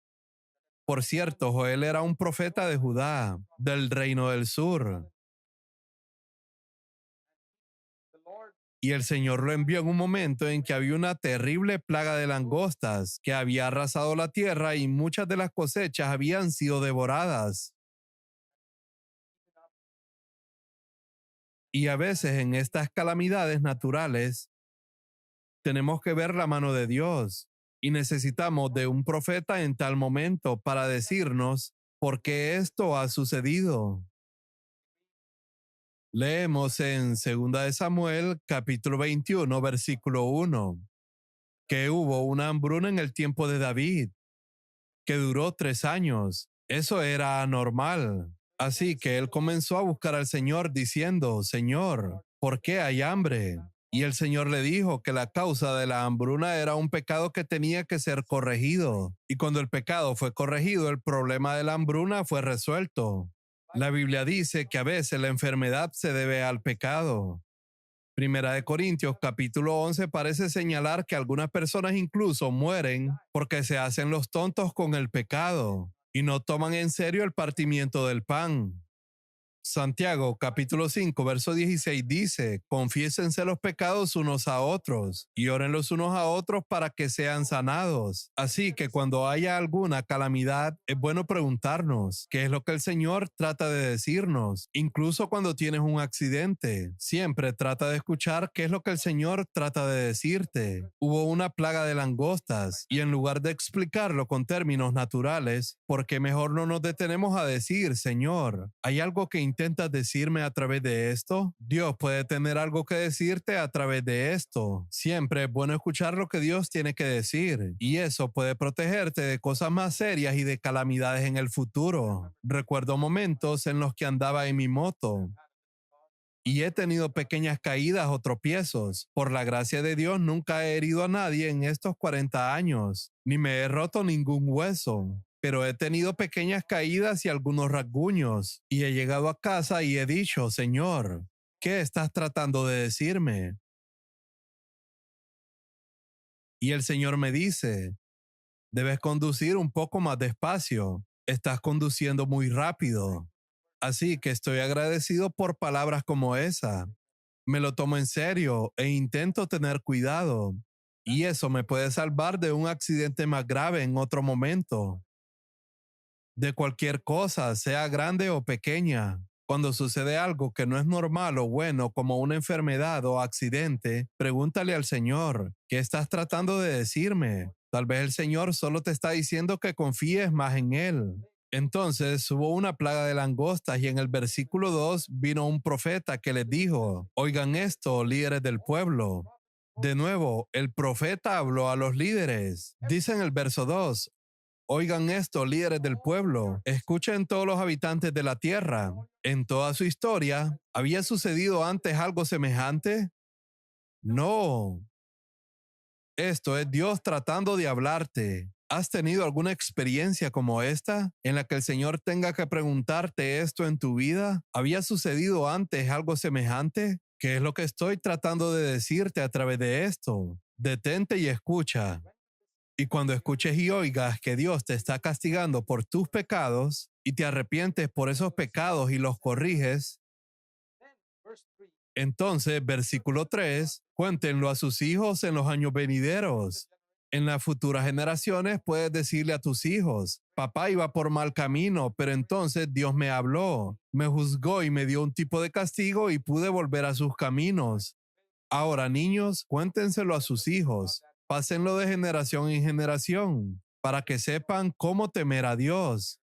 Por cierto, Joel era un profeta de Judá, del reino del sur. Y el Señor lo envió en un momento en que había una terrible plaga de langostas que había arrasado la tierra y muchas de las cosechas habían sido devoradas. Y a veces en estas calamidades naturales tenemos que ver la mano de Dios y necesitamos de un profeta en tal momento para decirnos por qué esto ha sucedido. Leemos en 2 de Samuel, capítulo 21, versículo 1, que hubo una hambruna en el tiempo de David, que duró 3 años. Eso era anormal. Así que él comenzó a buscar al Señor diciendo, Señor, ¿por qué hay hambre? Y el Señor le dijo que la causa de la hambruna era un pecado que tenía que ser corregido. Y cuando el pecado fue corregido, el problema de la hambruna fue resuelto. La Biblia dice que a veces la enfermedad se debe al pecado. Primera de Corintios capítulo 11 parece señalar que algunas personas incluso mueren porque se hacen los tontos con el pecado y no toman en serio el partimiento del pan. Santiago capítulo 5 verso 16 dice, confiésense los pecados unos a otros y oren los unos a otros para que sean sanados. Así que cuando haya alguna calamidad, es bueno preguntarnos qué es lo que el Señor trata de decirnos. Incluso cuando tienes un accidente, siempre trata de escuchar qué es lo que el Señor trata de decirte. Hubo una plaga de langostas y en lugar de explicarlo con términos naturales, ¿por qué mejor no nos detenemos a decir, Señor, ¿hay algo que intentas decirme a través de esto? Dios puede tener algo que decirte a través de esto. Siempre es bueno escuchar lo que Dios tiene que decir y eso puede protegerte de cosas más serias y de calamidades en el futuro. Recuerdo momentos en los que andaba en mi moto y he tenido pequeñas caídas o tropiezos. Por la gracia de Dios nunca he herido a nadie en estos 40 años, ni me he roto ningún hueso. Pero he tenido pequeñas caídas y algunos rasguños, y he llegado a casa y he dicho, Señor, ¿qué estás tratando de decirme? Y el Señor me dice, debes conducir un poco más despacio, estás conduciendo muy rápido. Así que estoy agradecido por palabras como esa. Me lo tomo en serio e intento tener cuidado. Y eso me puede salvar de un accidente más grave en otro momento. De cualquier cosa, sea grande o pequeña. Cuando sucede algo que no es normal o bueno, como una enfermedad o accidente, pregúntale al Señor, ¿qué estás tratando de decirme? Tal vez el Señor solo te está diciendo que confíes más en Él. Entonces hubo una plaga de langostas y en el versículo 2 vino un profeta que les dijo, oigan esto, líderes del pueblo. De nuevo, el profeta habló a los líderes. Dice en el verso 2, oigan esto, líderes del pueblo, escuchen todos los habitantes de la tierra. En toda su historia, ¿había sucedido antes algo semejante? No. Esto es Dios tratando de hablarte. ¿Has tenido alguna experiencia como esta en la que el Señor tenga que preguntarte esto en tu vida? ¿Había sucedido antes algo semejante? ¿Qué es lo que estoy tratando de decirte a través de esto? Detente y escucha. Y cuando escuches y oigas que Dios te está castigando por tus pecados y te arrepientes por esos pecados y los corriges, entonces, versículo 3, cuéntenlo a sus hijos en los años venideros. En las futuras generaciones puedes decirle a tus hijos, papá iba por mal camino, pero entonces Dios me habló, me juzgó y me dio un tipo de castigo y pude volver a sus caminos. Ahora, niños, cuéntenselo a sus hijos, pásenlo de generación en generación, para que sepan cómo temer a Dios.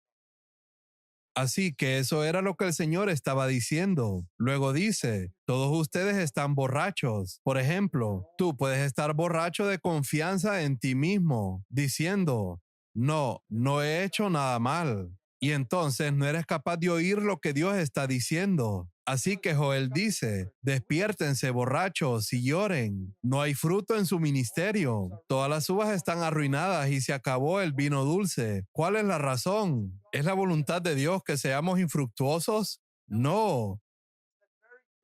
Así que eso era lo que el Señor estaba diciendo. Luego dice, todos ustedes están borrachos. Por ejemplo, tú puedes estar borracho de confianza en ti mismo, diciendo, no, no he hecho nada mal. Y entonces no eres capaz de oír lo que Dios está diciendo. Así que Joel dice, despiértense borrachos y lloren. No hay fruto en su ministerio. Todas las uvas están arruinadas y se acabó el vino dulce. ¿Cuál es la razón? ¿Es la voluntad de Dios que seamos infructuosos? No.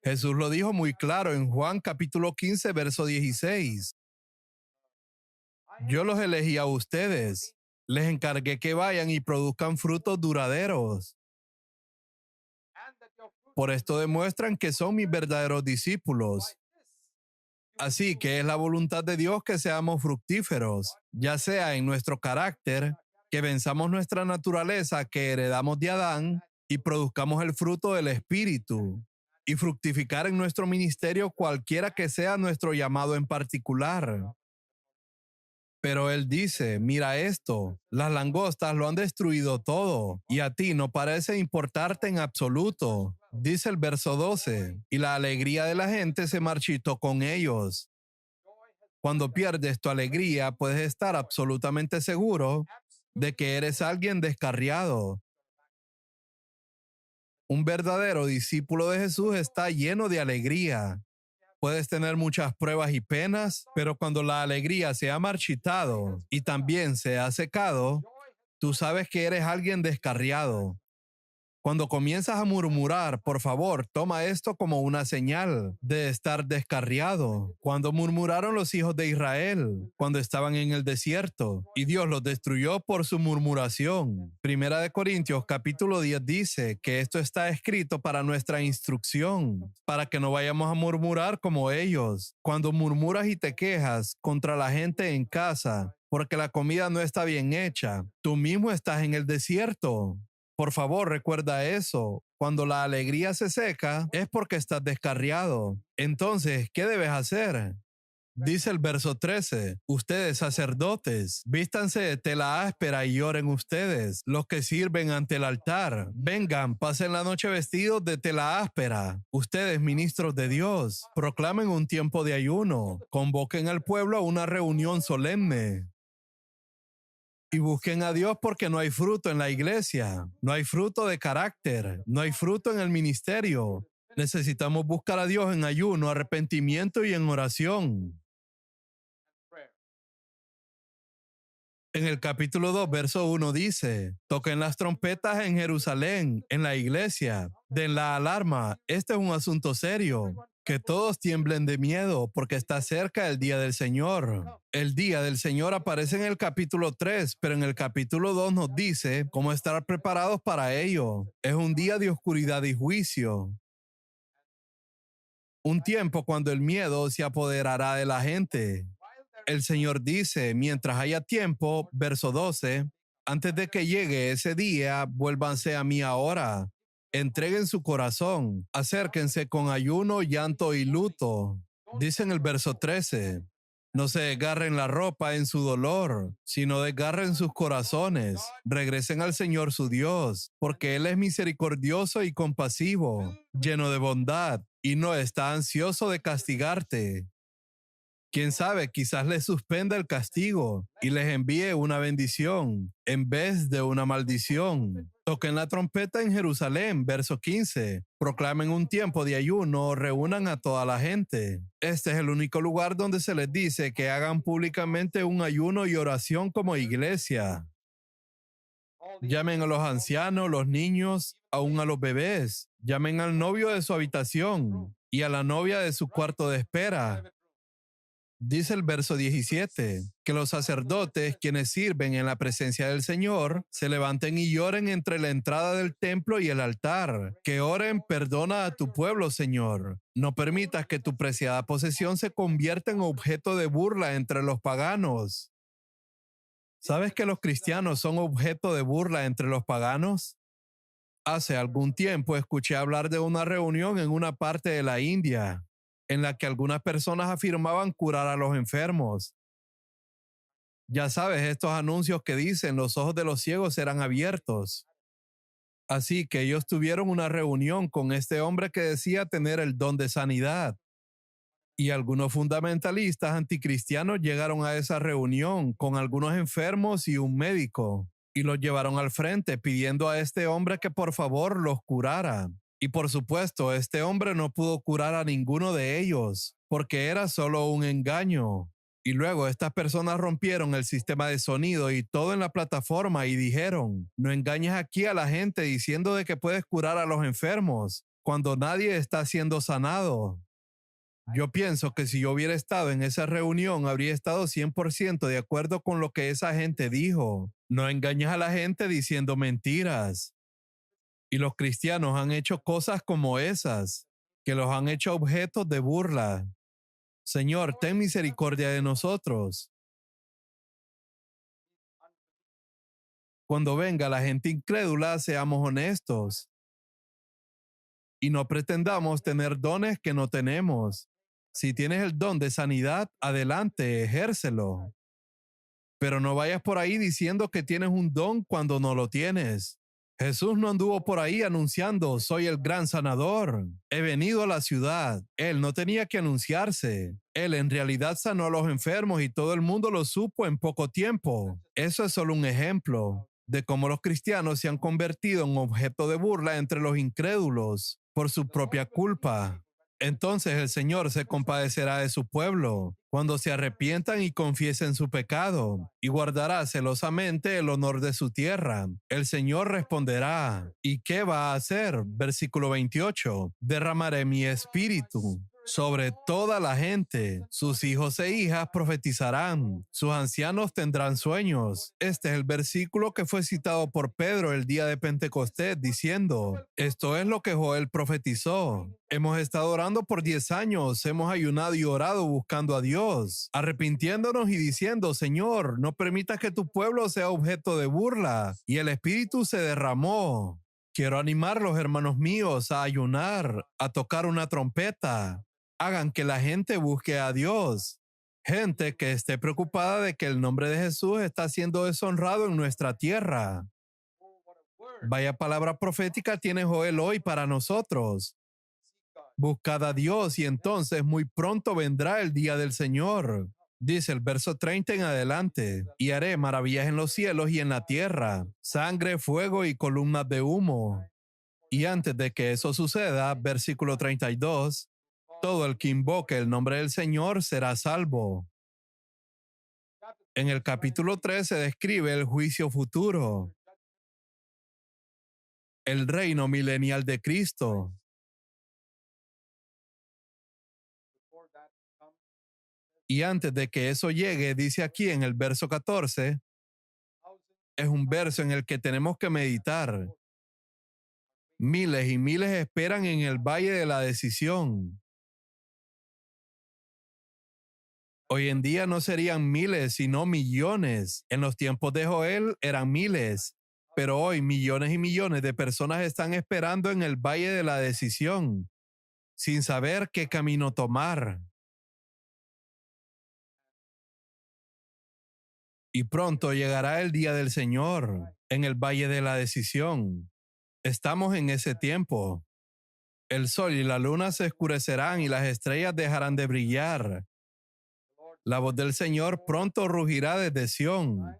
Jesús lo dijo muy claro en Juan capítulo 15, verso 16. Yo los elegí a ustedes. Les encargué que vayan y produzcan frutos duraderos. Por esto demuestran que son mis verdaderos discípulos. Así que es la voluntad de Dios que seamos fructíferos, ya sea en nuestro carácter, que venzamos nuestra naturaleza que heredamos de Adán y produzcamos el fruto del Espíritu, y fructificar en nuestro ministerio cualquiera que sea nuestro llamado en particular. Pero él dice, mira esto, las langostas lo han destruido todo y a ti no parece importarte en absoluto. Dice el verso 12, y la alegría de la gente se marchitó con ellos. Cuando pierdes tu alegría, puedes estar absolutamente seguro de que eres alguien descarriado. Un verdadero discípulo de Jesús está lleno de alegría. Puedes tener muchas pruebas y penas, pero cuando la alegría se ha marchitado y también se ha secado, tú sabes que eres alguien descarriado. Cuando comienzas a murmurar, por favor, toma esto como una señal de estar descarriado. Cuando murmuraron los hijos de Israel, cuando estaban en el desierto, y Dios los destruyó por su murmuración. Primera de Corintios capítulo 10 dice que esto está escrito para nuestra instrucción, para que no vayamos a murmurar como ellos. Cuando murmuras y te quejas contra la gente en casa, porque la comida no está bien hecha, tú mismo estás en el desierto. Por favor, recuerda eso. Cuando la alegría se seca, es porque estás descarriado. Entonces, ¿qué debes hacer? Dice el verso 13, ustedes sacerdotes, vístanse de tela áspera y oren ustedes, los que sirven ante el altar. Vengan, pasen la noche vestidos de tela áspera. Ustedes, ministros de Dios, proclamen un tiempo de ayuno, convoquen al pueblo a una reunión solemne. Y busquen a Dios porque no hay fruto en la iglesia, no hay fruto de carácter, no hay fruto en el ministerio. Necesitamos buscar a Dios en ayuno, arrepentimiento y en oración. En el capítulo 2, verso 1 dice, toquen las trompetas en Jerusalén, en la iglesia, den la alarma, este es un asunto serio. Que todos tiemblen de miedo porque está cerca el día del Señor. El día del Señor aparece en el capítulo 3, pero en el capítulo 2 nos dice cómo estar preparados para ello. Es un día de oscuridad y juicio. Un tiempo cuando el miedo se apoderará de la gente. El Señor dice, mientras haya tiempo, verso 12, antes de que llegue ese día, vuélvanse a mí ahora. Entreguen su corazón, acérquense con ayuno, llanto y luto. Dice en el verso 13, no se desgarren la ropa en su dolor, sino desgarren sus corazones. Regresen al Señor su Dios, porque Él es misericordioso y compasivo, lleno de bondad, y no está ansioso de castigarte. Quién sabe, quizás les suspenda el castigo y les envíe una bendición en vez de una maldición. Toquen la trompeta en Jerusalén, verso 15. Proclamen un tiempo de ayuno, reúnan a toda la gente. Este es el único lugar donde se les dice que hagan públicamente un ayuno y oración como iglesia. Llamen a los ancianos, los niños, aún a los bebés. Llamen al novio de su habitación y a la novia de su cuarto de espera. Dice el verso 17, que los sacerdotes, quienes sirven en la presencia del Señor, se levanten y lloren entre la entrada del templo y el altar. Que oren, perdona a tu pueblo, Señor. No permitas que tu preciada posesión se convierta en objeto de burla entre los paganos. ¿Sabes que los cristianos son objeto de burla entre los paganos? Hace algún tiempo escuché hablar de una reunión en una parte de la India en la que algunas personas afirmaban curar a los enfermos. Ya sabes, estos anuncios que dicen los ojos de los ciegos serán abiertos. Así que ellos tuvieron una reunión con este hombre que decía tener el don de sanidad. Y algunos fundamentalistas anticristianos llegaron a esa reunión con algunos enfermos y un médico, y los llevaron al frente pidiendo a este hombre que por favor los curara. Y por supuesto, este hombre no pudo curar a ninguno de ellos, porque era solo un engaño. Y luego estas personas rompieron el sistema de sonido y todo en la plataforma y dijeron, no engañes aquí a la gente diciendo de que puedes curar a los enfermos, cuando nadie está siendo sanado. Yo pienso que si yo hubiera estado en esa reunión, habría estado 100% de acuerdo con lo que esa gente dijo. No engañes a la gente diciendo mentiras. Y los cristianos han hecho cosas como esas, que los han hecho objetos de burla. Señor, ten misericordia de nosotros. Cuando venga la gente incrédula, seamos honestos y no pretendamos tener dones que no tenemos. Si tienes el don de sanidad, adelante, ejércelo. Pero no vayas por ahí diciendo que tienes un don cuando no lo tienes. Jesús no anduvo por ahí anunciando, soy el gran sanador. He venido a la ciudad. Él no tenía que anunciarse. Él en realidad sanó a los enfermos y todo el mundo lo supo en poco tiempo. Eso es solo un ejemplo de cómo los cristianos se han convertido en objeto de burla entre los incrédulos por su propia culpa. Entonces el Señor se compadecerá de su pueblo cuando se arrepientan y confiesen su pecado, y guardará celosamente el honor de su tierra. El Señor responderá, ¿y qué va a hacer? Versículo 28. Derramaré mi espíritu sobre toda la gente. Sus hijos e hijas profetizarán. Sus ancianos tendrán sueños. Este es el versículo que fue citado por Pedro el día de Pentecostés, diciendo, esto es lo que Joel profetizó. Hemos estado orando por 10 años, hemos ayunado y orado buscando a Dios, arrepintiéndonos y diciendo, Señor, no permitas que tu pueblo sea objeto de burla. Y el Espíritu se derramó. Quiero animarlos, hermanos míos, a ayunar, a tocar una trompeta. Hagan que la gente busque a Dios. Gente que esté preocupada de que el nombre de Jesús está siendo deshonrado en nuestra tierra. Vaya palabra profética tiene Joel hoy para nosotros. Buscad a Dios y entonces muy pronto vendrá el día del Señor. Dice el verso 30 en adelante, y haré maravillas en los cielos y en la tierra, sangre, fuego y columnas de humo. Y antes de que eso suceda, versículo 32, todo el que invoque el nombre del Señor será salvo. En el capítulo 3 se describe el juicio futuro, el reino milenial de Cristo. Y antes de que eso llegue, dice aquí en el verso 14, es un verso en el que tenemos que meditar. Miles y miles esperan en el valle de la decisión. Hoy en día no serían miles, sino millones. En los tiempos de Joel eran miles, pero hoy millones y millones de personas están esperando en el valle de la decisión, sin saber qué camino tomar. Y pronto llegará el día del Señor en el valle de la decisión. Estamos en ese tiempo. El sol y la luna se oscurecerán y las estrellas dejarán de brillar. La voz del Señor pronto rugirá desde Sión.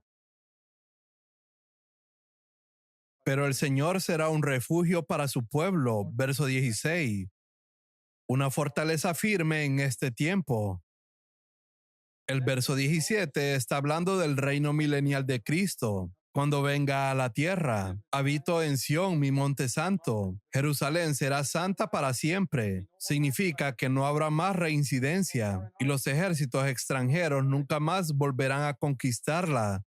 Pero el Señor será un refugio para su pueblo. Verso 16. Una fortaleza firme en este tiempo. El verso 17 está hablando del reino milenial de Cristo. Cuando venga a la tierra, habito en Sión, mi monte santo. Jerusalén será santa para siempre. Significa que no habrá más reincidencia y los ejércitos extranjeros nunca más volverán a conquistarla.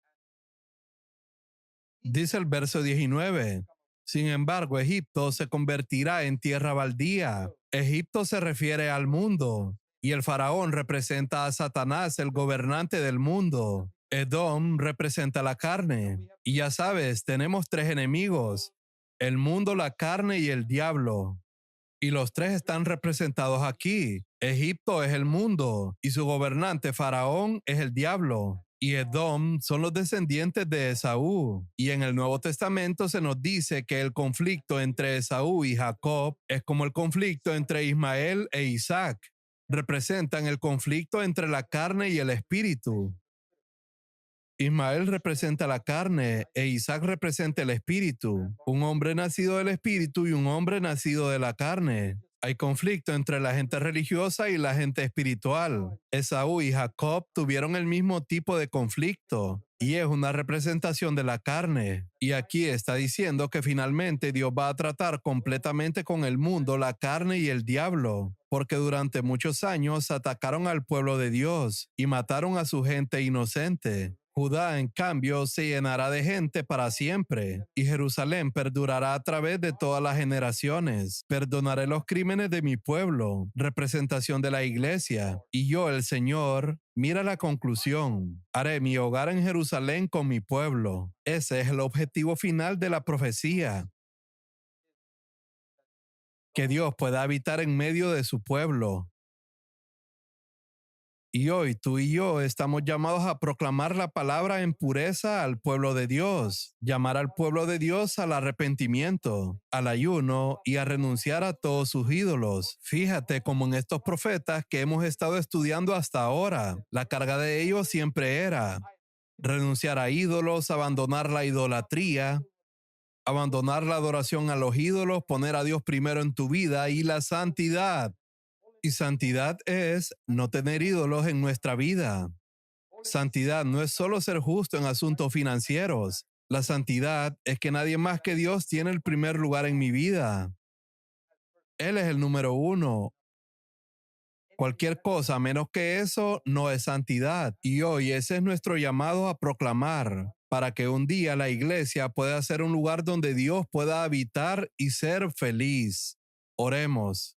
Dice el verso 19. Sin embargo, Egipto se convertirá en tierra baldía. Egipto se refiere al mundo y el faraón representa a Satanás, el gobernante del mundo. Edom representa la carne. Y ya sabes, tenemos tres enemigos: el mundo, la carne y el diablo. Y los tres están representados aquí. Egipto es el mundo y su gobernante Faraón es el diablo. Y Edom son los descendientes de Esaú. Y en el Nuevo Testamento se nos dice que el conflicto entre Esaú y Jacob es como el conflicto entre Ismael e Isaac. Representan el conflicto entre la carne y el espíritu. Ismael representa la carne e Isaac representa el espíritu. Un hombre nacido del espíritu y un hombre nacido de la carne. Hay conflicto entre la gente religiosa y la gente espiritual. Esaú y Jacob tuvieron el mismo tipo de conflicto y es una representación de la carne. Y aquí está diciendo que finalmente Dios va a tratar completamente con el mundo, la carne y el diablo, porque durante muchos años atacaron al pueblo de Dios y mataron a su gente inocente. Judá, en cambio, se llenará de gente para siempre, y Jerusalén perdurará a través de todas las generaciones. Perdonaré los crímenes de mi pueblo, representación de la iglesia, y yo, el Señor, mira la conclusión. Haré mi hogar en Jerusalén con mi pueblo. Ese es el objetivo final de la profecía. Que Dios pueda habitar en medio de su pueblo. Y hoy tú y yo estamos llamados a proclamar la palabra en pureza al pueblo de Dios, llamar al pueblo de Dios al arrepentimiento, al ayuno y a renunciar a todos sus ídolos. Fíjate como en estos profetas que hemos estado estudiando hasta ahora, la carga de ellos siempre era renunciar a ídolos, abandonar la idolatría, abandonar la adoración a los ídolos, poner a Dios primero en tu vida y la santidad. Y santidad es no tener ídolos en nuestra vida. Santidad no es solo ser justo en asuntos financieros. La santidad es que nadie más que Dios tiene el primer lugar en mi vida. Él es el número uno. Cualquier cosa menos que eso no es santidad. Y hoy ese es nuestro llamado a proclamar, para que un día la iglesia pueda ser un lugar donde Dios pueda habitar y ser feliz. Oremos.